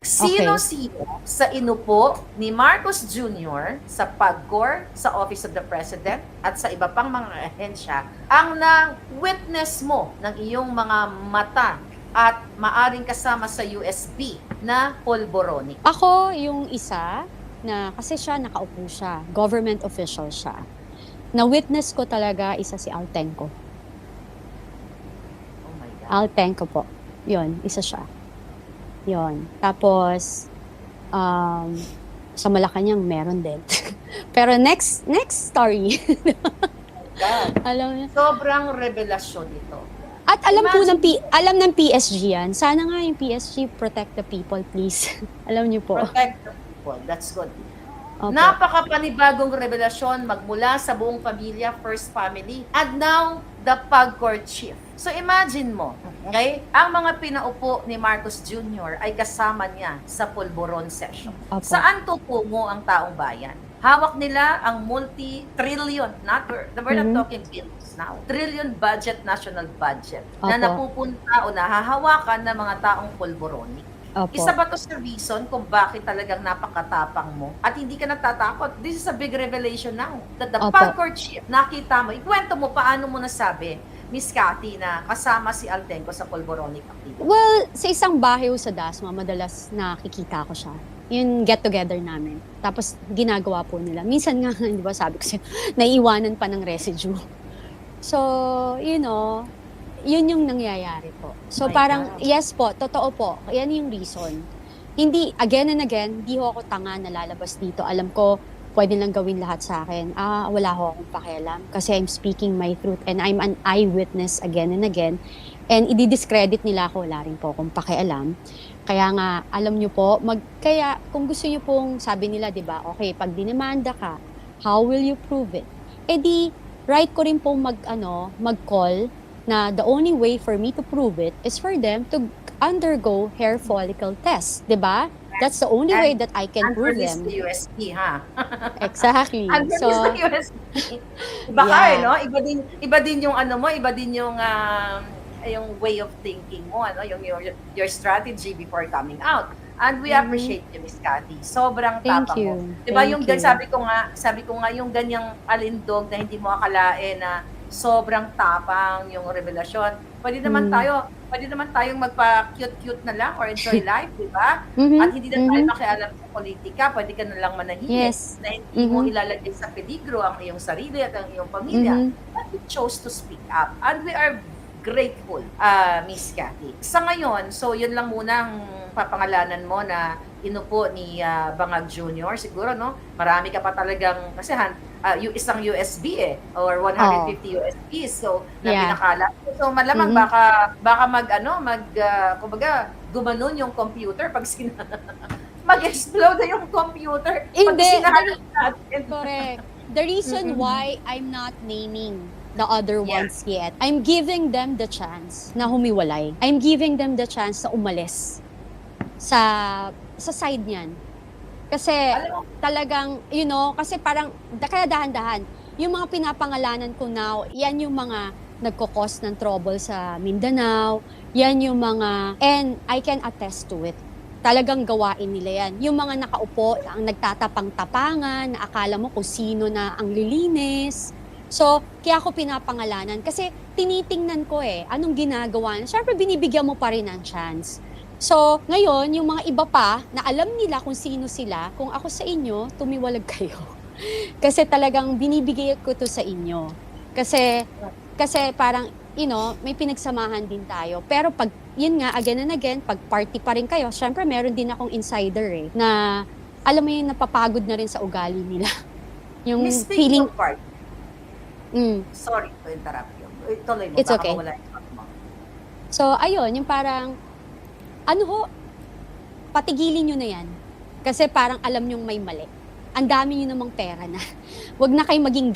Okay. Sino-sino sa inupo ni Marcos Jr. sa PAGCOR, sa Office of the President, at sa iba pang mga ahensya ang na-witness mo ng iyong mga mata at maaring kasama sa USB na polboronic? Ako yung isa na kasi nakaupo siya, government official siya. Na-witness ko talaga isa si Altenco. Oh my God. Altenco po. Yun, isa siya. Yun. Tapos, sa Malacanang meron din. Pero next story. God. Alam niyo. Sobrang revelasyon ito. At alam po alam ng PSG yan. Sana nga yung PSG protect the people, please. Alam niyo po. Protect the people. That's good. Opo. Napakapanibagong revelasyon magmula sa buong pamilya, first family, and now the PAGCOR chief. So imagine mo, okay? Ang mga pinaupo ni Marcos Jr. ay kasama niya sa Polvoron session. Opo. Saan tutungo ang taong bayan? Hawak nila ang multi-trillion, we're not talking billions now, trillion budget, national budget, na Opo. napupunta o nahahawakan ng mga taong polboronic. Opo. Isa ba to sa reason kung bakit talagang napakatapang mo at hindi ka natatakot? This is a big revelation now. That the Opo. PAGCOR chief, nakita mo, ikwento mo paano mo nasabi, Miss Cathy, na kasama si Altenco sa polboronic activity. Well, sa isang bahay sa Dasma, madalas nakikita ko siya. Yung get-together namin. Tapos, ginagawa po nila. Minsan nga, di ba, sabi ko siya, naiiwanan pa ng residue. So, you know, yun yung nangyayari po. So, My parang, God. yes po, totoo po. Yan yung reason. Hindi, again and again, hindi ho ako tanga na lalabas dito. Alam ko, pwede lang gawin lahat sa akin. Wala ho akong pakialam. Kasi I'm speaking my truth and I'm an eyewitness again and again. And i-discredit nila ako, wala rin po akong pakialam. Kaya nga, alam nyo po, kaya kung gusto nyo pong, sabi nila, di ba, okay, pag dinemanda ka, how will you prove it? Eh di, right ko rin pong mag-call na the only way for me to prove it is for them to undergo hair follicle test, di ba? That's the only way that I can prove them. The USP, ha? Exactly. So, the USP. Iba ka, Yeah. no? Iba din yung ano mo, iba din yung way of thinking mo, ano? Your strategy before coming out. And we appreciate you, Miss Cathy. Sobrang Thank tapang you. mo. Diba yung Thank you. sabi ko nga yung ganyang alindog na hindi mo akalain na sobrang tapang yung revelasyon. Pwede naman tayong magpa-cute-cute na lang or enjoy life, di ba? At hindi na tayo makialam sa politika, pwede ka na lang manahimik, Yes. na hindi mo ilalagay sa peligro ang iyong sarili at ang iyong pamilya. But you chose to speak up. And we are grateful, Miss Cathy. Sa ngayon, so yun lang muna ang papangalanan mo na inupo ni Bangag Jr. Siguro, no? Marami ka pa talagang, kasi isang USB or 150 USBs. So, na Yeah. pinakala. So, malamang baka kumbaga, gumanon yung computer pag mag-explode na yung computer pag Hindi. sinahanap natin. Correct. The reason why I'm not naming the other ones yet, I'm giving them the chance na humiwalay. I'm giving them the chance na umalis sa side niyan. Kasi talagang, you know, kasi parang, kaya dahan-dahan, yung mga pinapangalanan ko now, yan yung mga nagkukos ng trouble sa Mindanao, yan yung mga, and I can attest to it. Talagang gawain nila yan. Yung mga nakaupo, ang nagtatapang-tapangan, na akala mo kung sino na ang lilinis. So, kaya ako pinapangalanan. Kasi tinitingnan ko anong ginagawa. Siyempre, binibigyan mo pa rin ng chance. So, ngayon, yung mga iba pa, na alam nila kung sino sila, kung ako sa inyo, tumiwalag kayo. Kasi talagang binibigay ko to sa inyo. Kasi parang, you know, may pinagsamahan din tayo. Pero pag, yun nga, again and again, pag party pa rin kayo, syempre meron din akong insider na, alam mo yun, napapagod na rin sa ugali nila. Yung Miss feeling, part. Sorry to interrupt you. Tuloy mo, It's baka okay. mawala yung thought mo. so, ayun, yung parang, patigilin nyo na yan. Kasi parang alam nyong may mali. Ang dami nyo namang pera na. Huwag na kayo maging